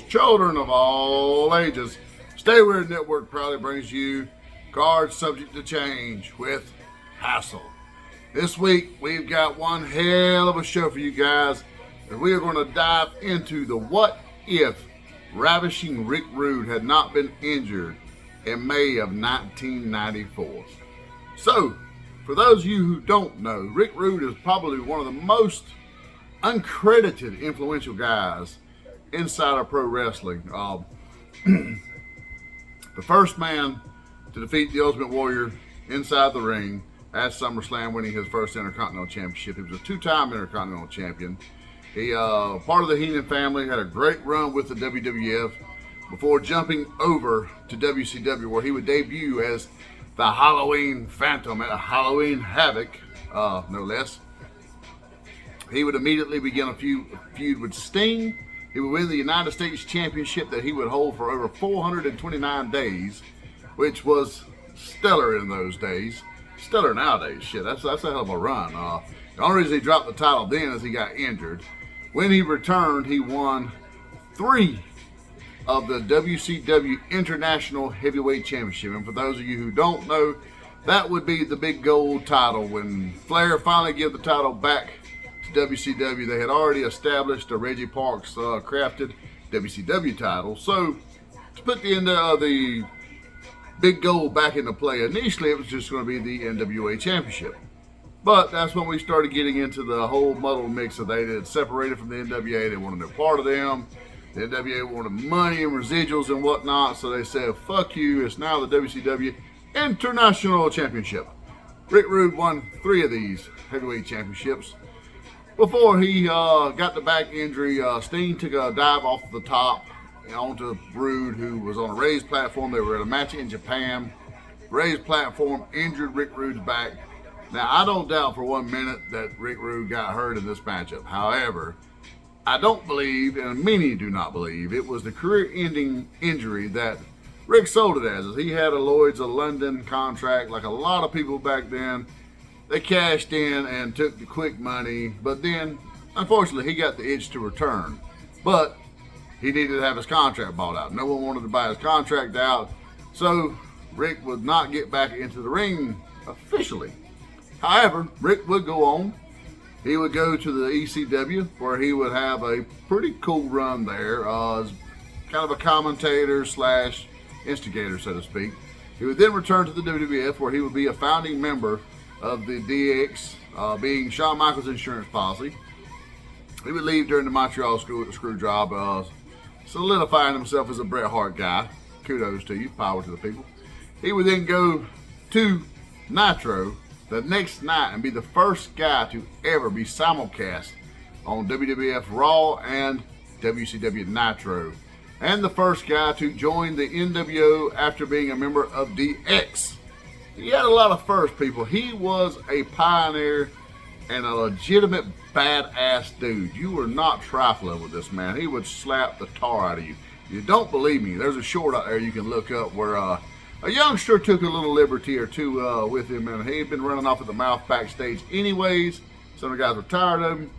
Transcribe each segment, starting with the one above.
children of all ages. Stay Weird Network proudly brings you Cards Subject to Change with Hassel. This week, we've got one hell of a show for you guys, and we are going to dive into the what if ravishing Rick Rude had not been injured in May of 1994. So, for those of you who don't know, Rick Rude is probably one of the most uncredited, influential guys inside of pro wrestling. The first man to defeat the Ultimate Warrior inside the ring at SummerSlam, winning his first Intercontinental Championship. He was a two-time Intercontinental Champion. He, part of the Heenan family, had a great run with the WWF before jumping over to WCW, where he would debut as the Halloween Phantom at Halloween Havoc, no less. He would immediately begin a feud with Sting. He would win the United States Championship that he would hold for over 429 days, which was stellar in those days. Stellar nowadays, shit, that's a hell of a run. The only reason he dropped the title then is he got injured. When he returned, he won 3 of the WCW International Heavyweight Championship. And for those of you who don't know, that would be the big gold title. When Flair finally gave the title back to WCW, they had already established a Reggie Parks crafted WCW title. So to put the big gold back into play, initially it was just going to be the NWA Championship. But that's when we started getting into the whole muddled mix of they had separated from the NWA. They wanted no part of them. The NWA wanted money and residuals and whatnot, so they said, fuck you, it's now the WCW International Championship. Rick Rude won 3 of these heavyweight championships. Before he got the back injury, Sting took a dive off the top onto Rude, who was on a raised platform. They were at a match in Japan. Raised platform, injured Rick Rude's back. Now, I don't doubt for 1 minute that Rick Rude got hurt in this matchup. However, I don't believe, and many do not believe, it was the career-ending injury that Rick sold it as. He had a Lloyd's of London contract, like a lot of people back then. They cashed in and took the quick money, but then, unfortunately, he got the itch to return. But he needed to have his contract bought out. No one wanted to buy his contract out, so Rick would not get back into the ring officially. However, Rick would go on. He would go to the ECW, where he would have a pretty cool run there, as kind of a commentator slash instigator, so to speak. He would then return to the WWF, where he would be a founding member of the DX, being Shawn Michaels' insurance policy. He would leave during the Montreal screw job, solidifying himself as a Bret Hart guy. Kudos to you, power to the people. He would then go to Nitro the next night and be the first guy to ever be simulcast on WWF Raw and WCW Nitro, and the first guy to join the NWO after being a member of DX. He had a lot of firsts, people. He was a pioneer and a legitimate badass dude. You were not trifling with this man. He would slap the tar out of you. You don't believe me? There's a short out there you can look up where a youngster took a little liberty or two with him, and he had been running off at the mouth backstage anyways. Some of the guys were tired of him.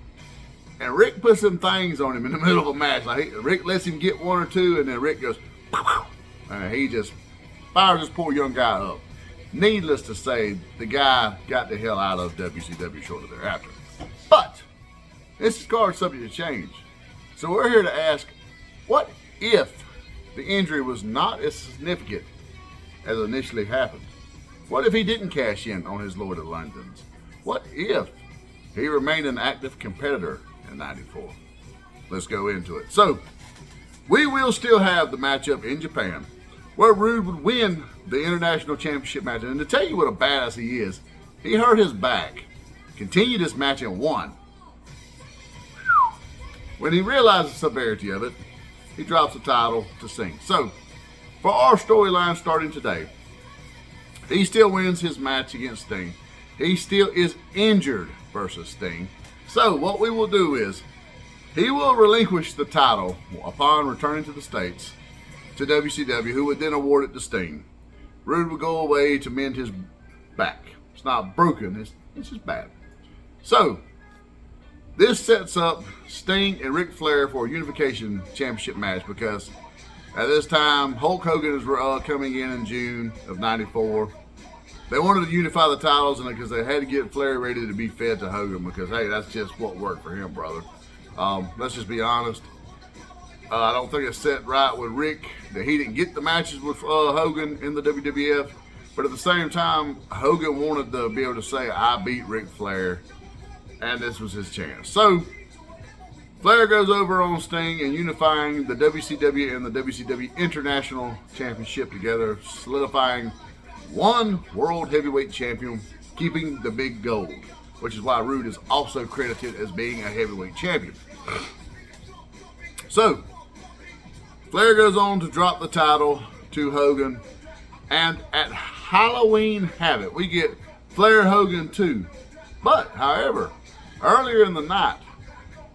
And Rick put some things on him in the middle of a match. Like Rick lets him get 1 or 2, and then Rick goes, pow, pow. And he just fires this poor young guy up. Needless to say, the guy got the hell out of WCW shortly thereafter. But this is Card Subject to Change. So we're here to ask, what if the injury was not as significant as initially happened? What if he didn't cash in on his Lloyd of Londons? What if he remained an active competitor in 94? Let's go into it. So, we will still have the matchup in Japan, where Rude would win the International Championship match. And to tell you what a badass he is, he hurt his back, continued this match and won. When he realized the severity of it, he drops the title to Sting. So, for our storyline starting today, he still wins his match against Sting. He still is injured versus Sting. So what we will do is, he will relinquish the title upon returning to the States to WCW, who would then award it to Sting. Rude would go away to mend his back. It's not broken, it's just bad. So, This sets up Sting and Ric Flair for a unification championship match because at this time Hulk Hogan is coming in June of '94. They wanted to unify the titles because they had to get Flair ready to be fed to Hogan because, hey, that's just what worked for him, brother. Let's just be honest. I don't think it's set right with Rick that he didn't get the matches with Hogan in the WWF. But at the same time, Hogan wanted to be able to say, I beat Ric Flair. And this was his chance. So, Flair goes over on Sting and unifying the WCW and the WCW International Championship together, solidifying one World Heavyweight Champion, keeping the big gold, which is why Rude is also credited as being a heavyweight champion. So, Flair goes on to drop the title to Hogan, and at Halloween Havoc, we get Flair Hogan 2. But, however, earlier in the night,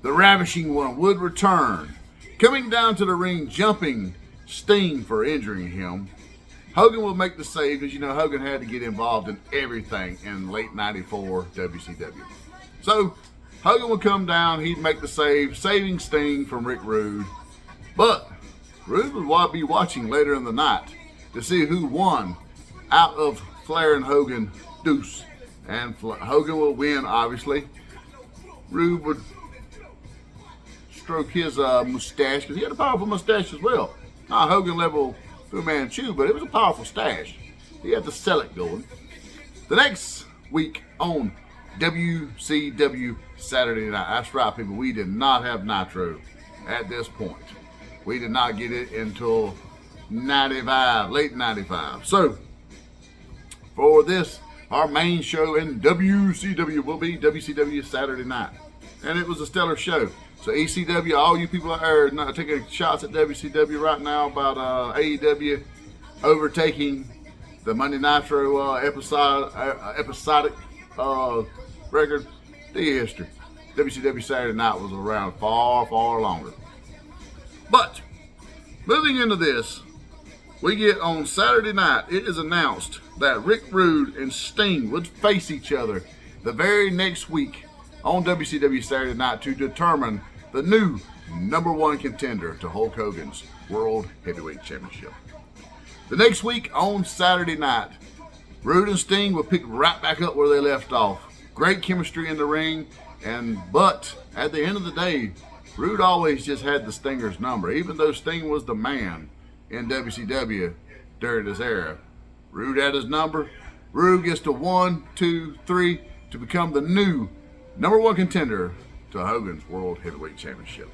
the Ravishing One would return, coming down to the ring, jumping Sting for injuring him. Hogan will make the save because, Hogan had to get involved in everything in late '94 WCW. So, Hogan would come down, he'd make the save, saving Sting from Rick Rude. But Rude would be watching later in the night to see who won out of Flair and Hogan deuce. And Hogan will win, obviously. Rude would stroke his mustache because he had a powerful mustache as well. Not Hogan level Fu Manchu, but it was a powerful stash. He had to sell it going. The next week on WCW Saturday Night. That's right, people. We did not have Nitro at this point. We did not get it until '95, late '95. So, for this, our main show in WCW will be WCW Saturday Night. And it was a stellar show. So ECW, all you people out there not taking shots at WCW right now about AEW overtaking the Monday Nitro episodic record, do your history. WCW Saturday Night was around far, far longer. But, moving into this, we get on Saturday night, it is announced that Rick Rude and Sting would face each other the very next week on WCW Saturday Night to determine the new #1 contender to Hulk Hogan's World Heavyweight Championship. The next week on Saturday night, Rude and Sting will pick right back up where they left off. Great chemistry in the ring, but at the end of the day, Rude always just had the Stinger's number. Even though Sting was the man in WCW during this era, Rude had his number. Rude gets to 1, 2, 3 to become the new #1 contender to Hogan's World Heavyweight Championship.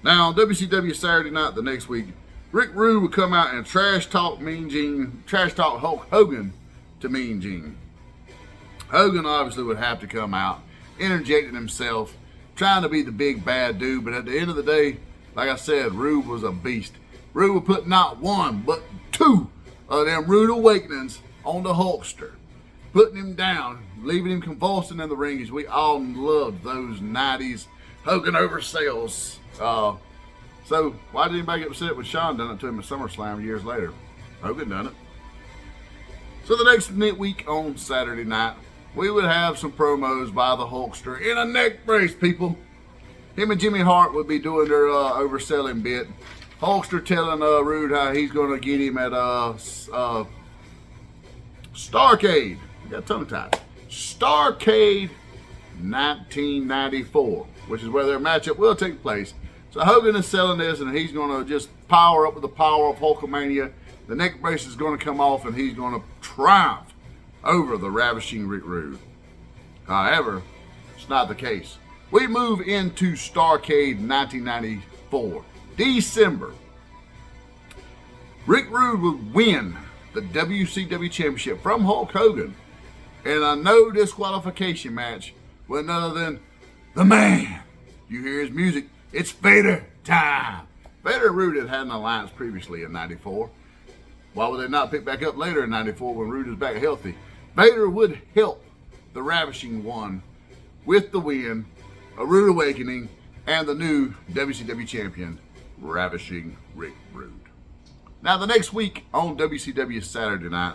Now, WCW Saturday Night the next week, Rick Rude would come out and trash talk Hulk Hogan to Mean Gene. Hogan obviously would have to come out, interjecting himself, trying to be the big bad dude, but at the end of the day, like I said, Rude was a beast. Rude would put not one, but 2 of them Rude Awakenings on the Hulkster, putting him down, leaving him convulsing in the ring, as we all loved those 90s Hogan oversells. So why did anybody get upset when Shawn done it to him at SummerSlam years later? Hogan done it. So the next week on Saturday night, we would have some promos by the Hulkster in a neck brace, people. Him and Jimmy Hart would be doing their overselling bit. Hulkster telling Rude how he's going to get him at Starrcade. I got tongue-tied. Starrcade 1994, which is where their matchup will take place. So Hogan is selling this, and he's going to just power up with the power of Hulkamania. The neck brace is going to come off, and he's going to triumph over the ravishing Rick Rude. However, it's not the case. We move into Starrcade 1994, December. Rick Rude would win the WCW Championship from Hulk Hogan in a no disqualification match with none other than the man. You hear his music. It's Vader time. Vader and Rude had an alliance previously in '94. Why would they not pick back up later in '94 when Rude is back healthy? Vader would help the Ravishing One with the win, a Rude Awakening, and the new WCW champion, Ravishing Rick Rude. Now, the next week on WCW Saturday Night,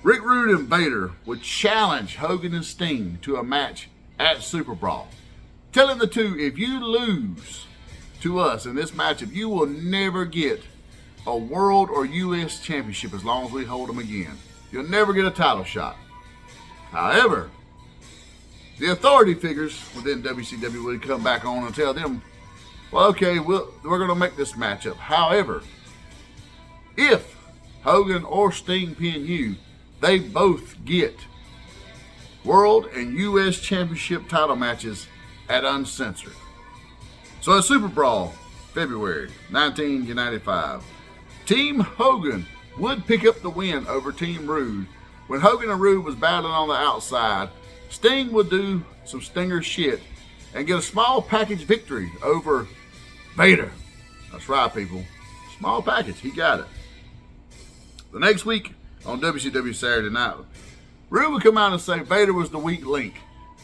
Rick Rude and Vader would challenge Hogan and Sting to a match at Super Brawl. Telling the two, if you lose to us in this matchup, you will never get a world or U.S. championship as long as we hold them again. You'll never get a title shot. However, the authority figures within WCW would come back on and tell them, well, okay, we're going to make this matchup. However, if Hogan or Sting pin you, they both get World and U.S. Championship title matches at Uncensored. So at Super Brawl, February 1995, Team Hogan would pick up the win over Team Rude. When Hogan and Rude was battling on the outside, Sting would do some Stinger shit and get a small package victory over Vader. That's right, people. Small package. He got it. The next week on WCW Saturday Night, Rude would come out and say Vader was the weak link.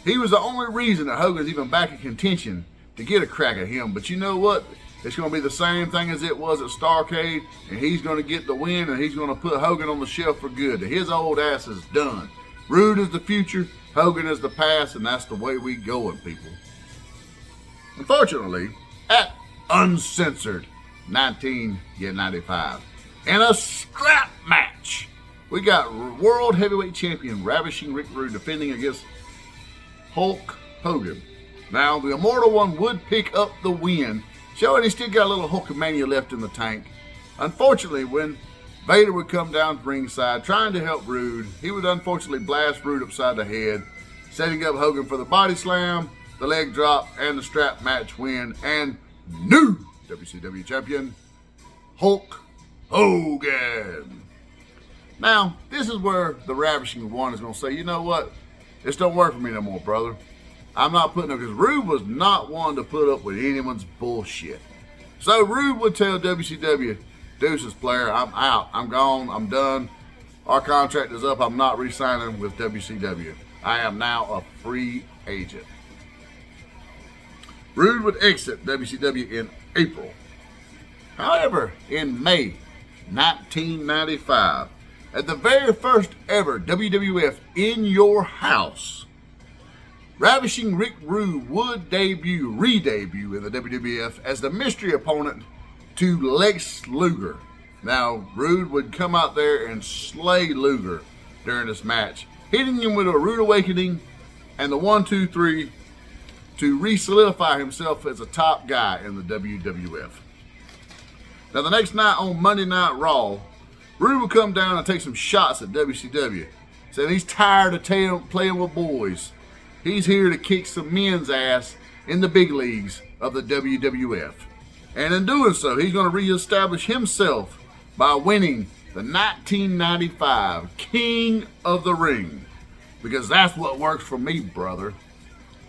He was the only reason that Hogan's even back in contention to get a crack at him. But you know what? It's going to be the same thing as it was at Starrcade, and he's going to get the win, and he's going to put Hogan on the shelf for good. His old ass is done. Rude is the future, Hogan is the past, and that's the way we going, people. Unfortunately, at Uncensored 1995, in a scrap match, we got World Heavyweight Champion Ravishing Rick Rude defending against Hulk Hogan. Now, the Immortal One would pick up the win, showing he still got a little Hulkamania left in the tank. Unfortunately, when Vader would come down to ringside trying to help Rude, he would unfortunately blast Rude upside the head, setting up Hogan for the body slam, the leg drop, and the strap match win, and new WCW champion, Hulk Hogan. Now, this is where the Ravishing One is going to say, you know what? This don't work for me no more, brother. I'm not putting up, because Rude was not one to put up with anyone's bullshit. So Rude would tell WCW, deuces player, I'm out, I'm gone, I'm done. Our contract is up, I'm not re-signing with WCW. I am now a free agent. Rude would exit WCW in April. However, in May 1995, at the very first ever WWF In Your House, Ravishing Rick Rude would re-debut in the WWF as the mystery opponent to Lex Luger. Now, Rude would come out there and slay Luger during this match, hitting him with a Rude Awakening and the 1-2-3 to re-solidify himself as a top guy in the WWF. Now, the next night on Monday Night Raw, Rude would come down and take some shots at WCW, saying he's tired of playing with boys. He's here to kick some men's ass in the big leagues of the WWF. And in doing so, he's going to reestablish himself by winning the 1995 King of the Ring. Because that's what works for me, brother.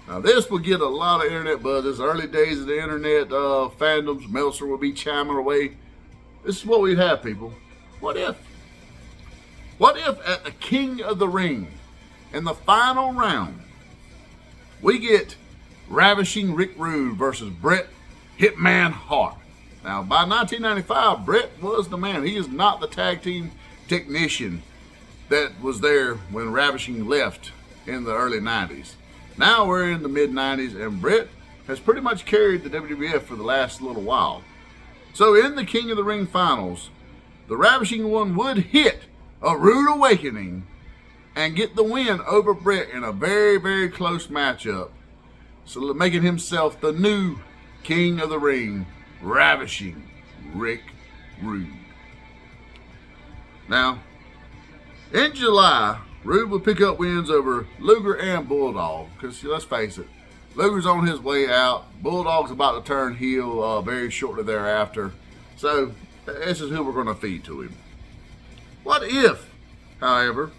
Now, this will get a lot of internet buzz. This early days of the internet fandoms, Meltzer will be chiming away. This is what we'd have, people. What if? What if at the King of the Ring, in the final round, we get Ravishing Rick Rude versus Bret Hitman Hart? Now, by 1995, Bret was the man. He is not the tag team technician that was there when Ravishing left in the early 90s. Now we're in the mid-90s, and Bret has pretty much carried the WWF for the last little while. So in the King of the Ring finals, the Ravishing One would hit a Rude Awakening and get the win over Bret in a very, very close matchup, so making himself the new King of the Ring, Ravishing Rick Rude. Now, in July, Rude would pick up wins over Luger and Bulldog, because let's face it, Luger's on his way out. Bulldog's about to turn heel very shortly thereafter. So this is who we're going to feed to him. What if, however,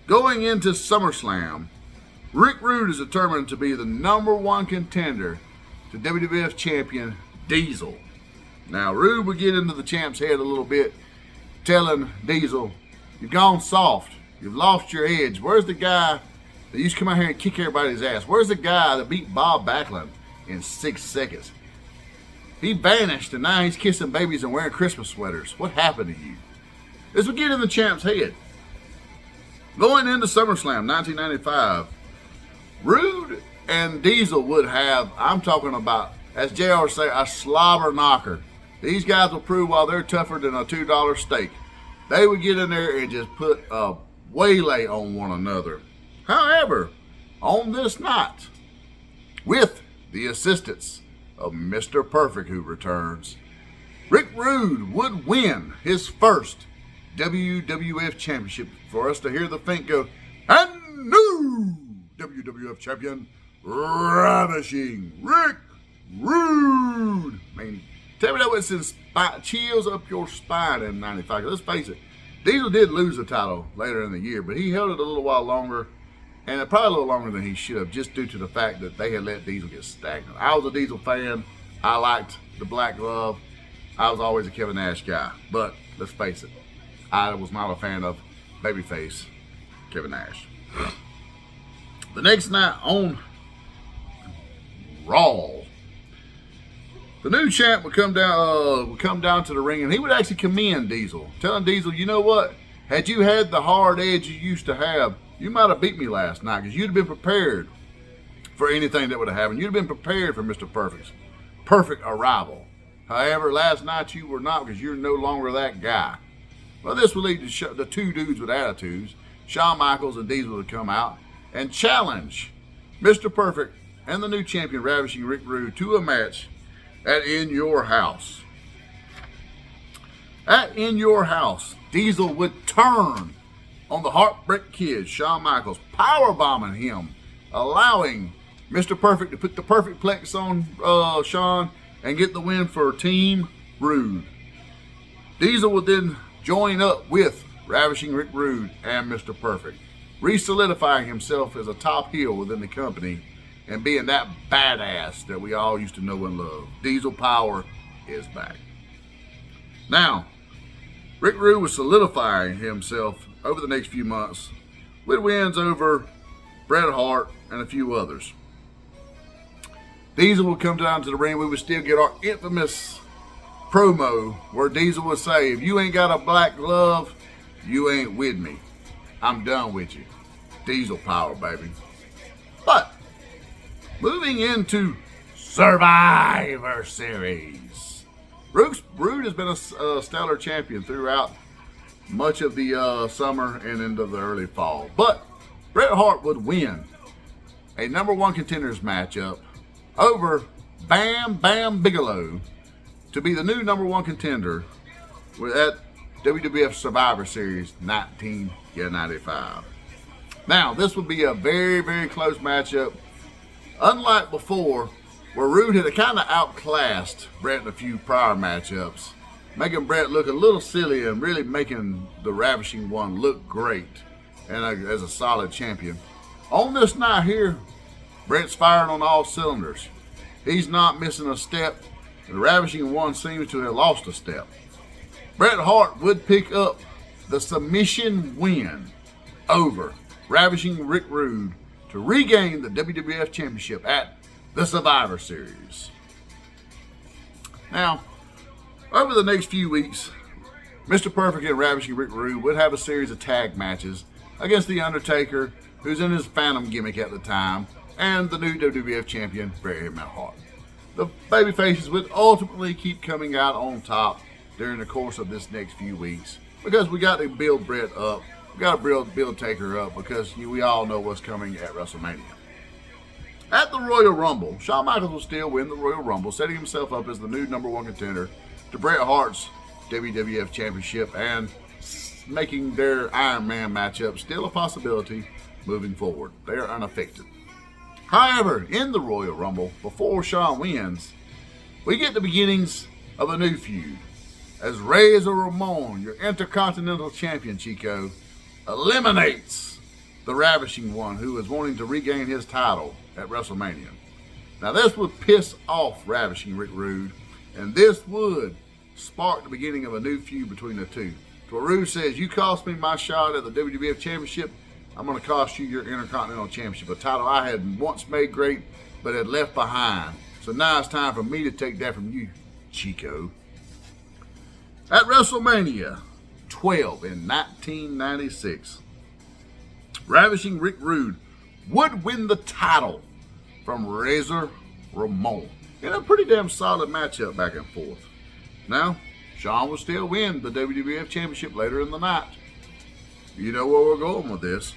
going into SummerSlam, Rick Rude is determined to be the #1 contender to WWF Champion Diesel. Now, Rude would get into the champ's head a little bit, telling Diesel, you've gone soft. You've lost your edge. Where's the guy that used to come out here and kick everybody's ass? Where's the guy that beat Bob Backlund in 6 seconds? He vanished, and now he's kissing babies and wearing Christmas sweaters. What happened to you? This would get in the champ's head. Going into SummerSlam 1995, Rude And Diesel would have, I'm talking about, as JR say, a slobber knocker. These guys will prove while they're tougher than a $2 steak. They would get in there and just put a waylay on one another. However, on this night, with the assistance of Mr. Perfect, who returns, Rick Rude would win his first WWF Championship. For us to hear the Fink go, and new WWF Champion, Ravishing Rick Rude. I mean, tell me that would send chills up your spine in '95. Let's face it, Diesel did lose the title later in the year, but he held it a little while longer, and probably a little longer than he should have, just due to the fact that they had let Diesel get stagnant. I was a Diesel fan. I liked the black glove. I was always a Kevin Nash guy, but let's face it, I was not a fan of babyface Kevin Nash. The next night on Raw, the new champ would come down to the ring, and he would actually commend Diesel, telling Diesel, you know what? Had you had the hard edge you used to have, you might have beat me last night because you'd have been prepared for anything that would have happened. You'd have been prepared for Mr. Perfect's perfect arrival. However, last night you were not because you're no longer that guy. Well, this would lead to the two dudes with attitudes, Shawn Michaels and Diesel, to come out and challenge Mr. Perfect and the new champion, Ravishing Rick Rude, to a match at In Your House. At In Your House, Diesel would turn on the Heartbreak Kid, Shawn Michaels, powerbombing him, allowing Mr. Perfect to put the perfect plex on Shawn and get the win for Team Rude. Diesel would then join up with Ravishing Rick Rude and Mr. Perfect, re-solidifying himself as a top heel within the company and being that badass that we all used to know and love. Diesel power is back. Now, Rick Rude was solidifying himself over the next few months with wins over Bret Hart and a few others. Diesel would come down to the ring. We would still get our infamous promo where Diesel would say, if you ain't got a black glove, you ain't with me. I'm done with you. Diesel power, baby. But moving into Survivor Series, Rude has been a stellar champion throughout much of the summer and into the early fall. But Bret Hart would win a number one contenders matchup over Bam Bam Bigelow to be the new number one contender at WWF Survivor Series 1995. Now, this would be a very, very close matchup. Unlike before, where Rude had kind of outclassed Bret in a few prior matchups, making Bret look a little silly and really making the Ravishing One look great and as a solid champion. On this night here, Bret's firing on all cylinders. He's not missing a step. The Ravishing One seems to have lost a step. Bret Hart would pick up the submission win over Ravishing Rick Rude to regain the WWF Championship at the Survivor Series. Now, over the next few weeks, Mr. Perfect and Ravishing Rick Rude would have a series of tag matches against The Undertaker, who's in his Phantom gimmick at the time, and the new WWF Champion, Bret Hart. The babyfaces would ultimately keep coming out on top during the course of this next few weeks because we got to build Bret up. We got to build Taker up because we all know what's coming at WrestleMania. At the Royal Rumble, Shawn Michaels will still win the Royal Rumble, setting himself up as the new number one contender to Bret Hart's WWF Championship and making their Iron Man matchup still a possibility moving forward. They are unaffected. However, in the Royal Rumble, before Shawn wins, we get the beginnings of a new feud as Razor Ramon, your Intercontinental Champion, Chico, eliminates the Ravishing One, who is wanting to regain his title at WrestleMania. Now, this would piss off Ravishing Rick Rude, and this would spark the beginning of a new feud between the two. So Rude says, you cost me my shot at the WWF Championship, I'm going to cost you your Intercontinental Championship, a title I had once made great, but had left behind. So now it's time for me to take that from you, Chico. At WrestleMania 12 in 1996, Ravishing Rick Rude would win the title from Razor Ramon in a pretty damn solid matchup back and forth. Now, Shawn will still win the WWF Championship later in the night. You know where we're going with this.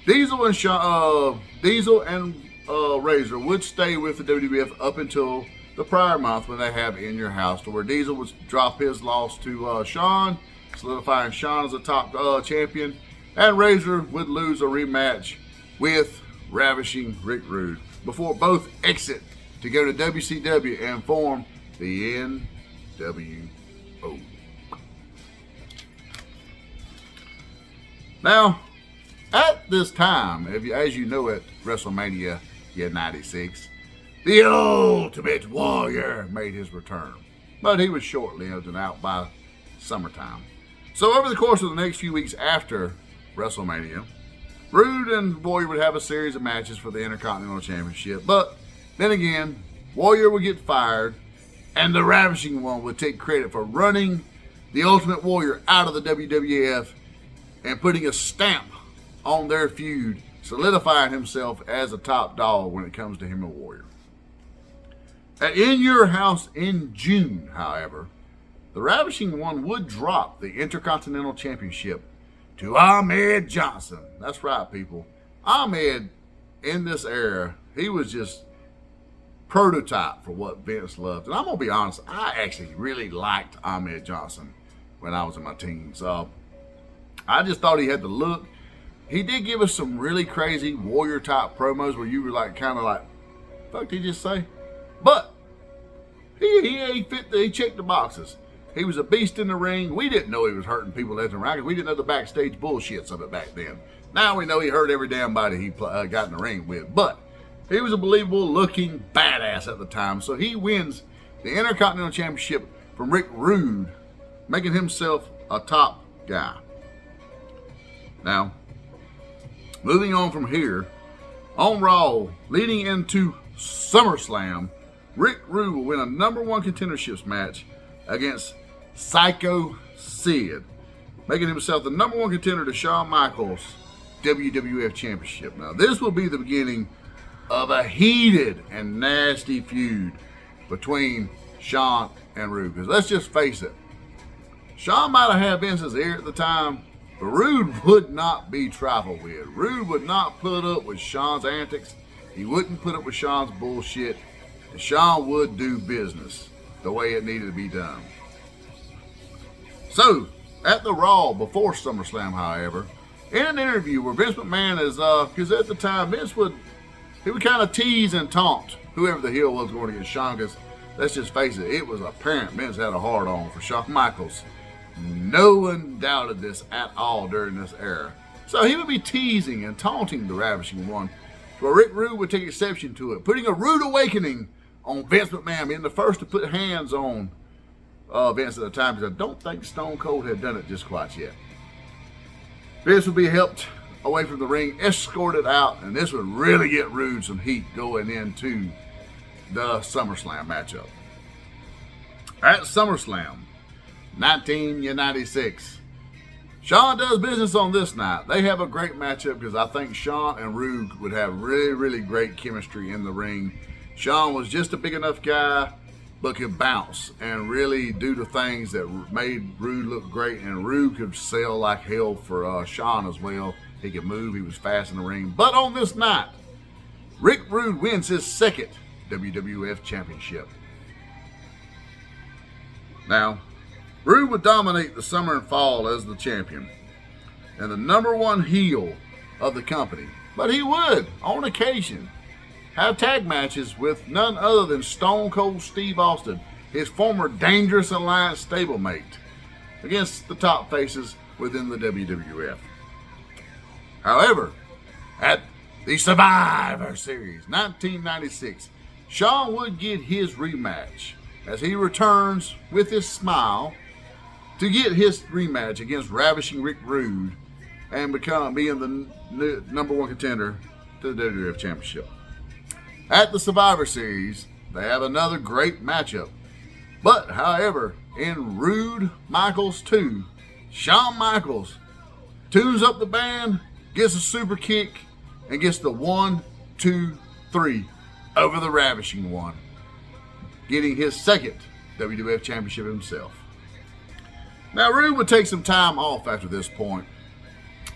Diesel and Razor would stay with the WWF up until the prior month when they have In Your House, to where Diesel would drop his loss to Shawn, solidifying Shawn as a top champion, and Razor would lose a rematch with Ravishing Rick Rude before both exit to go to WCW and form the NWO. Now, at this time, as you know, at WrestleMania 96, the Ultimate Warrior made his return, but he was short-lived and out by summertime. So over the course of the next few weeks after WrestleMania, Rude and Warrior would have a series of matches for the Intercontinental Championship, but then again, Warrior would get fired, and the Ravishing One would take credit for running the Ultimate Warrior out of the WWF and putting a stamp on their feud, solidifying himself as a top dog when it comes to him and Warrior. At In Your House in June, however, the Ravishing One would drop the Intercontinental Championship to Ahmed Johnson. That's right, people. Ahmed, in this era, he was just prototype for what Vince loved. And I'm going to be honest, I actually really liked Ahmed Johnson when I was in my teens. I just thought he had the look. He did give us some really crazy Warrior-type promos where you were like, kind of like, fuck did he just say? But he checked the boxes. He was a beast in the ring. We didn't know he was hurting people left and right because we didn't know the backstage bullshits of it back then. Now we know he hurt every damn body he got in the ring with. But he was a believable looking badass at the time. So he wins the Intercontinental Championship from Rick Rude, making himself a top guy. Now, moving on from here, on Raw, leading into SummerSlam, Rick Rude will win a #1 contenderships match against Psycho Sid, making himself the #1 contender to Shawn Michaels' WWF Championship. Now, this will be the beginning of a heated and nasty feud between Shawn and Rude. Because let's just face it, Shawn might have had Vince's ear at the time, but Rude would not be trifled with. Rude would not put up with Shawn's antics. He wouldn't put up with Shawn's bullshit. And Shawn would do business the way it needed to be done. So, at the Raw before SummerSlam, however, in an interview where Vince McMahon is, because at the time Vince would kind of tease and taunt whoever the heel was going against Shawn, because let's just face it, it was apparent Vince had a hard on for Shawn Michaels. No one doubted this at all during this era. So he would be teasing and taunting the Ravishing One, where Rick Rude would take exception to it, putting a rude awakening on Vince McMahon, being the first to put hands on Vince at the time, because I don't think Stone Cold had done it just quite yet. Vince would be helped away from the ring, escorted out, and this would really get Rude some heat going into the SummerSlam matchup. At SummerSlam 1996, Shawn does business on this night. They have a great matchup because I think Shawn and Rude would have really, really great chemistry in the ring. Shawn was just a big enough guy, but could bounce and really do the things that made Rude look great. And Rude could sell like hell for Shawn as well. He could move. He was fast in the ring. But on this night, Rick Rude wins his second WWF Championship. Now, Rude would dominate the summer and fall as the champion and the #1 heel of the company. But he would, on occasion, have tag matches with none other than Stone Cold Steve Austin, his former Dangerous Alliance stablemate, against the top faces within the WWF. However, at the Survivor Series 1996, Shawn would get his rematch as he returns with his smile to get his rematch against Ravishing Rick Rude and being the #1 contender to the WWF Championship. At the Survivor Series, they have another great matchup. But, however, in Rude Michaels 2, Shawn Michaels tunes up the band, gets a super kick, and gets the 1, 2, 3 over the Ravishing One, getting his second WWF Championship himself. Now, Rude would take some time off after this point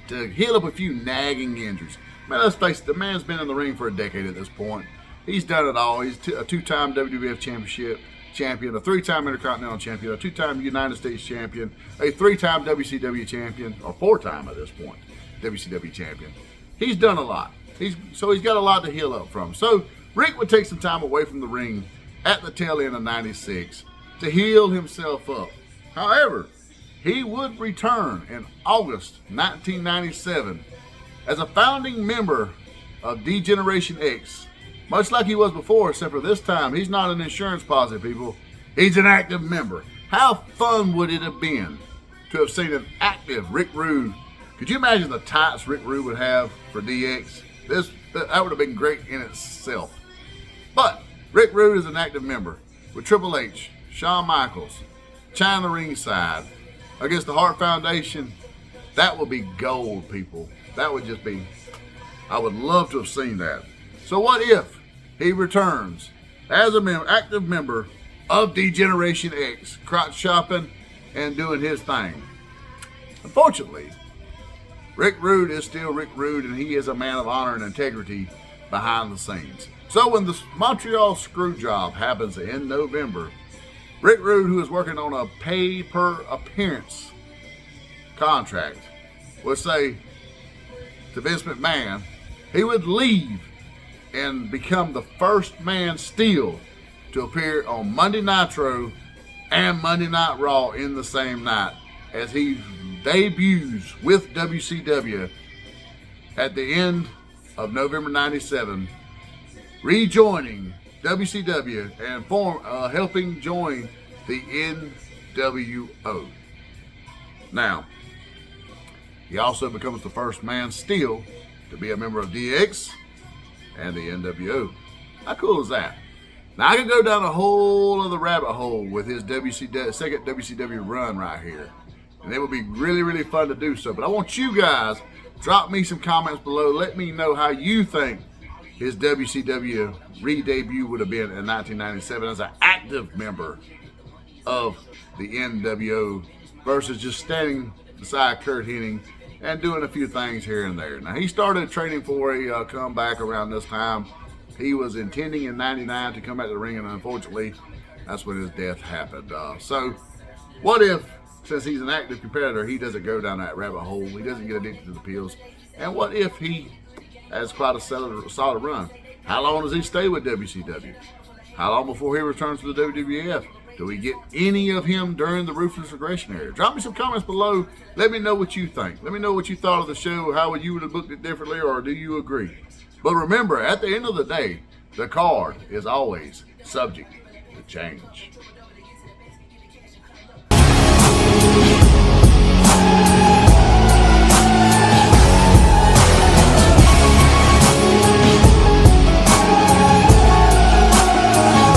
to heal up a few nagging injuries. Man, let's face it, the man's been in the ring for a decade at this point. He's done it all. He's a 2-time WWF Championship champion, a 3-time Intercontinental Champion, a 2-time United States Champion, a 3-time WCW Champion, or 4-time at this point, WCW Champion. He's done a lot. He's got a lot to heal up from. So Rick would take some time away from the ring at the tail end of '96 to heal himself up. However, he would return in August 1997 as a founding member of D-Generation X, much like he was before, except for this time, he's not an insurance policy, people. He's an active member. How fun would it have been to have seen an active Rick Rude? Could you imagine the tights Rick Rude would have for DX? That would have been great in itself. But Rick Rude is an active member with Triple H, Shawn Michaels, China ringside, against the Hart Foundation. That would be gold, people. That would just be, I would love to have seen that. So what if he returns as an active member of D-Generation X, crotch shopping and doing his thing? Unfortunately, Rick Rude is still Rick Rude, and he is a man of honor and integrity behind the scenes. So when the Montreal Screwjob happens in November, Rick Rude, who is working on a pay-per-appearance contract, would say to Vince McMahon, he would leave and become the first man still to appear on Monday Nitro and Monday Night Raw in the same night, as he debuts with WCW at the end of November '97, rejoining WCW and helping join the NWO. Now, he also becomes the first man still to be a member of DX and the NWO. How cool is that? Now, I could go down a whole other rabbit hole with his second WCW run right here, and it would be really, really fun to do so. But I want you guys, drop me some comments below. Let me know how you think his WCW re-debut would have been in 1997 as an active member of the NWO versus just standing beside Kurt Hennig and doing a few things here and there. Now, he started training for a comeback around this time. He was intending in '99 to come back to the ring, and unfortunately, that's when his death happened. So, what if, since he's an active competitor, he doesn't go down that rabbit hole, he doesn't get addicted to the pills, and what if he has quite a solid run? How long does he stay with WCW? How long before he returns to the WWF? Do we get any of him during the Ruthless Aggression era? Drop me some comments below. Let me know what you think. Let me know what you thought of the show, how you would have booked it differently, or do you agree? But remember, at the end of the day, the card is always subject to change.